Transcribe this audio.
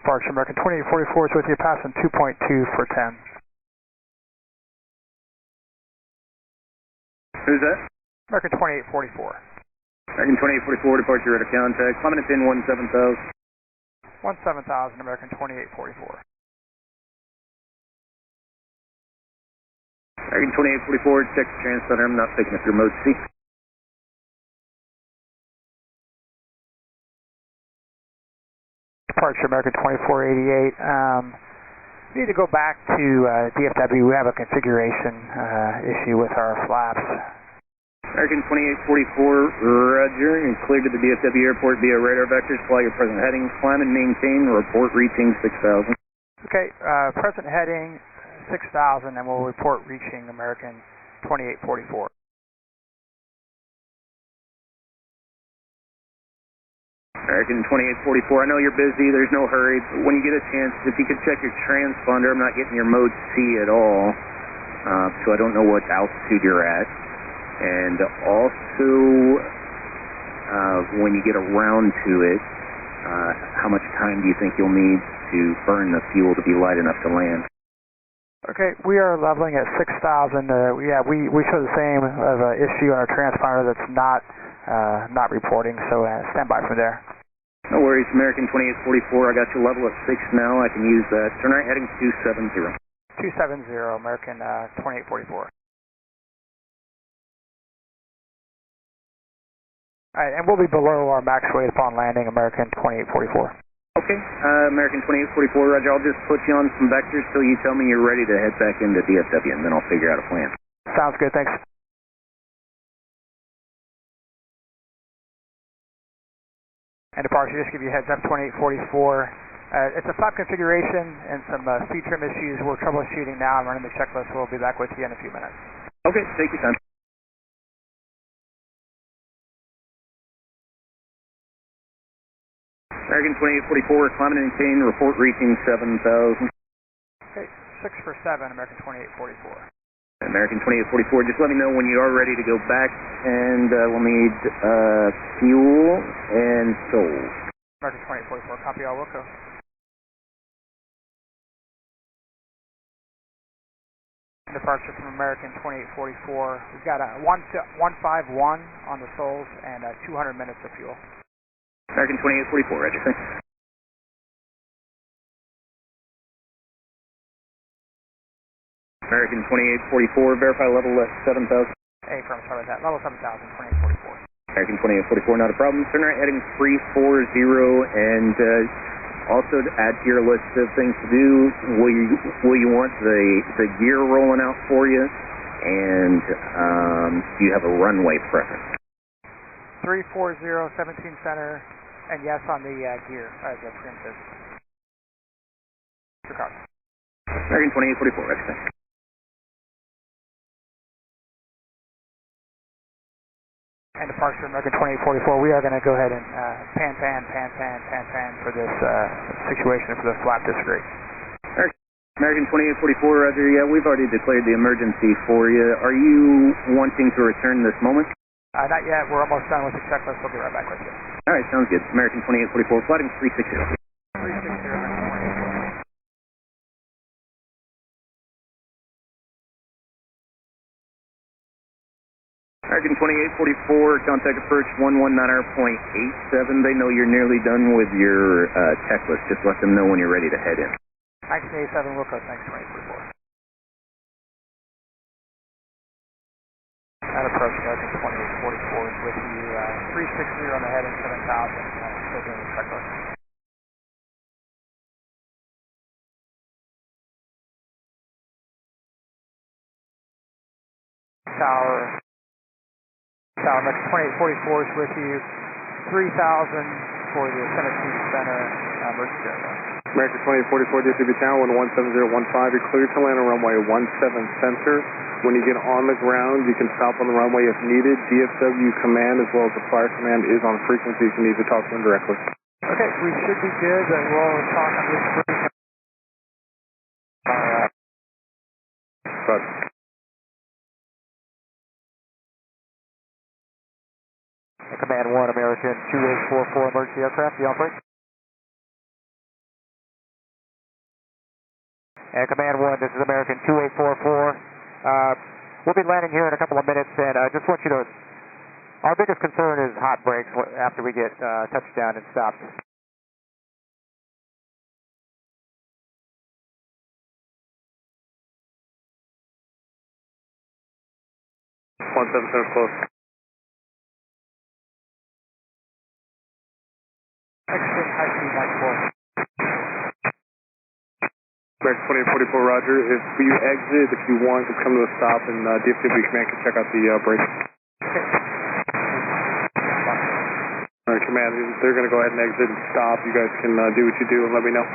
Departure American 2844 is with you, passing 2.2 for 10. Who's that? American 2844. American 2844, departure radar contact, climbing at pin 17,000. 17,000, American 2844. American 2844, check the transponder, I'm not picking up your mode C. Departure American 2488. Need to go back to DFW. We have a configuration issue with our flaps. American 2844, roger. You're cleared to the DFW Airport via radar vectors. Fly your present heading. Climb and maintain. Report reaching 6,000. Okay, present heading 6,000, and we'll report reaching American 2844. American 2844, I know you're busy, there's no hurry, but when you get a chance, if you could check your transponder, I'm not getting your mode C at all, so I don't know what altitude you're at. And also, when you get around to it, how much time do you think you'll need to burn the fuel to be light enough to land? Okay, we are leveling at 6,000. Yeah, we show the same of issue on our transponder that's not reporting, so stand by from there. No worries, American 2844, I got you level at 6 now, I can use that. Turn right heading 270. 270, American 2844. Alright, and we'll be below our max weight upon landing, American 2844. Okay, American 2844, roger, I'll just put you on some vectors till you tell me you're ready to head back into DFW, and then I'll figure out a plan. Sounds good, thanks. And departure, just give you a heads up, 2844. It's a flap configuration and some speed trim issues. We're troubleshooting now. I'm running the checklist. We'll be back with you in a few minutes. Okay, take your time. American 2844, climb and maintain, report reaching 7,000. Okay, 6 for 7, American 2844. American 2844, just let me know when you are ready to go back, and we'll need fuel and souls. American 2844, copy all, Wilco. Departure from American 2844. We've got a 151 on the souls and 200 minutes of fuel. American 2844, register. American 2844, verify level at 7,000. Affirm, sorry about that. Level 7,000, 2844. American 2844, not a problem. Turn right heading 340, and also to add to your list of things to do, will you want the gear rolling out for you, and do you have a runway preference? 340, 17 center, and yes on the gear, as a preemptive. Chicago. American 2844, register. And departure American 2844, we are going to go ahead and pan for this situation for the flap disagree. American 2844, roger, yeah, we've already declared the emergency for you. Are you wanting to return this moment? Not yet, we're almost done with the checklist, we'll be right back with you. Alright, sounds good. American 2844, flighting 360. 360, American 2844, contact approach 119.87. They know you're nearly done with your checklist. Just let them know when you're ready to head in. 1987, Wilco, thanks, 2844. That approach, American 2844 is with you. 360 on the heading, 7,000. Still doing the checklist. Tower, American 2844 is with you. 3,000 for the Tennessee Center emergency area. American 2844, DFW Tower, 17015. You're cleared to land on runway 17 center. When you get on the ground, you can stop on the runway if needed. DFW command as well as the fire command is on frequency if you need to talk to them directly. Okay, we should be good. We'll talk on this frequency. Roger. Command 1, American 2844 emergency aircraft, the operate. And Command 1, this is American 2844. We'll be landing here in a couple of minutes, and I just want you to, our biggest concern is hot brakes after we get touchdown and stopped. 17 close. Exit high speed Mach 4. American 2844, roger. If you exit, if you want, just come to a stop, and DFW command can check out the brakes. Okay. All right, command, they're going to go ahead and exit and stop. You guys can do what you do and let me know.